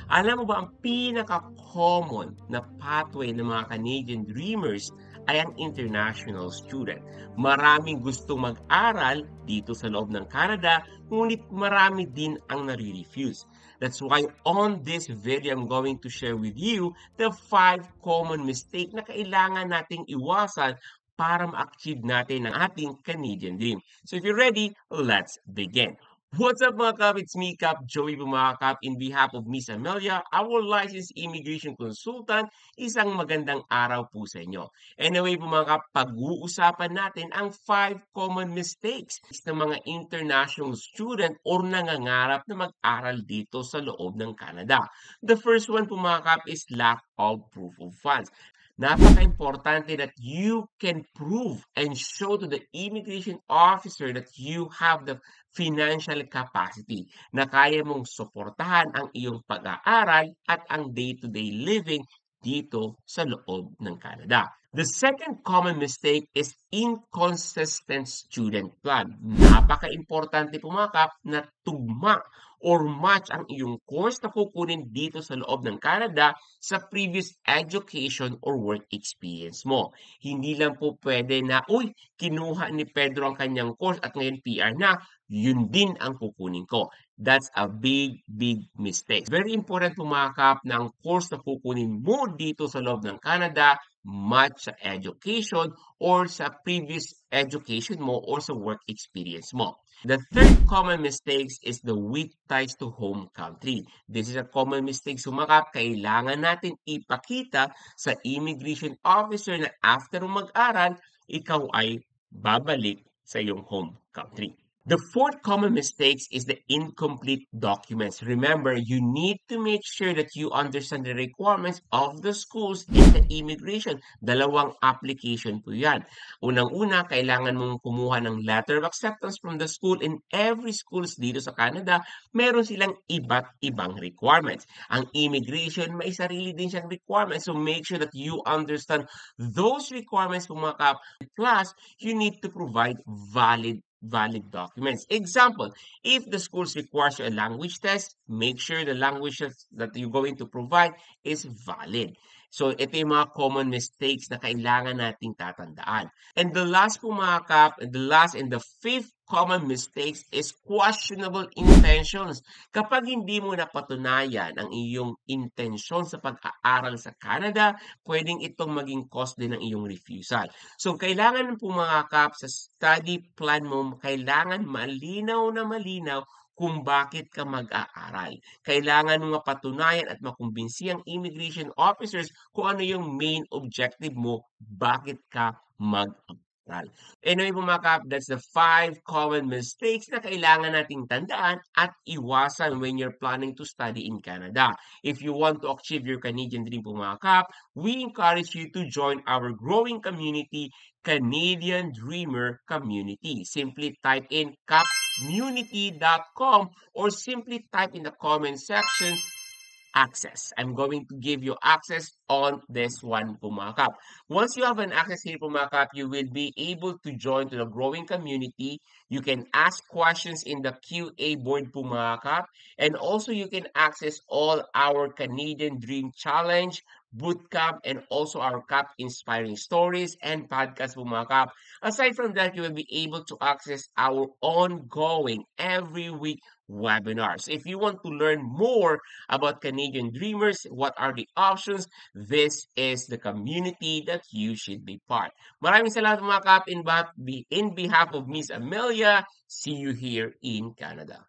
Alam mo ba ang pinaka-common na pathway ng mga Canadian Dreamers ay ang international student. Maraming gustong mag-aral dito sa loob ng Canada, ngunit marami din ang nare-refuse. That's why on this video, I'm going to share with you the 5 common mistake na kailangan nating iwasan para ma-achieve natin ang ating Canadian dream. So if you're ready, let's begin. What's up mga kap? It's me, Kap Joey Bumakap. In behalf of Miss Amelia, our licensed immigration consultant, isang magandang araw po sa inyo. Anyway po mga kap, pag-uusapan natin ang 5 common mistakes ng mga international student or nangangarap na mag-aral dito sa loob ng Canada. The first one po mga kap is lack of proof of funds. Napaka-importante that you can prove and show to the immigration officer that you have the financial capacity na kaya mong suportahan ang iyong pag-aaral at ang day-to-day living dito sa loob ng Canada. The second common mistake is inconsistent student plan. Napaka-importante pumakap na tugma or match ang iyong course na kukunin dito sa loob ng Canada sa previous education or work experience mo. Hindi lang po pwede na, uy, kinuha ni Pedro ang kanyang course at ngayon PR na, yun din ang kukunin ko. That's a big, big mistake. Very important pumakap na ang course na kukunin mo dito sa loob ng Canada match sa education or sa previous education mo or sa work experience mo. The third common mistakes is the weak ties to home country. This is a common mistake sumakap. Kailangan natin ipakita sa immigration officer na after mag-aral, ikaw ay babalik sa iyong home country. The fourth common mistake is the incomplete documents. Remember, you need to make sure that you understand the requirements of the schools and the immigration. Dalawang application po yan. Unang-una, kailangan mong kumuha ng letter of acceptance from the school. In every schools dito sa Canada, meron silang iba't ibang requirements. Ang immigration, may sarili din siyang requirements. So make sure that you understand those requirements po mga kap. Plus, you need to provide valid documents. Example, if the schools requires you a language test, make sure the language that you're going to provide is valid. So, ito yung mga common mistakes na kailangan nating tatandaan. And the last po mga kap, the last and the fifth common mistakes is questionable intentions. Kapag hindi mo napatunayan ang iyong intensyon sa pag-aaral sa Canada, pwedeng itong maging cause din ng iyong refusal. So, kailangan po mga kap sa study plan mo, kailangan malinaw na malinaw kung bakit ka mag-aaral. Kailangan mo mapatunayan at makumbinsi ang immigration officers kung ano yung main objective mo, bakit ka mag-aaral. Anyway po mga kap, that's the 5 common mistakes na kailangan nating tandaan at iwasan when you're planning to study in Canada. If you want to achieve your Canadian dream po mga kap, we encourage you to join our growing community, Canadian Dreamer Community. Simply type in capcommunity.com or simply type in the comment section access. I'm going to give you access on this one Pumakap. Once you have an access here Pumakap, you will be able to join to the growing community. You can ask questions in the QA board Pumakap, and also you can access all our Canadian Dream Challenge, bootcamp, and also our CAP inspiring stories and podcast Pumakap. Aside from that, you will be able to access our ongoing every week webinars. If you want to learn more about Canadian Dreamers, what are the options? This is the community that you should be part. Maraming salamat mga kap in behalf of Miss Amelia. See you here in Canada.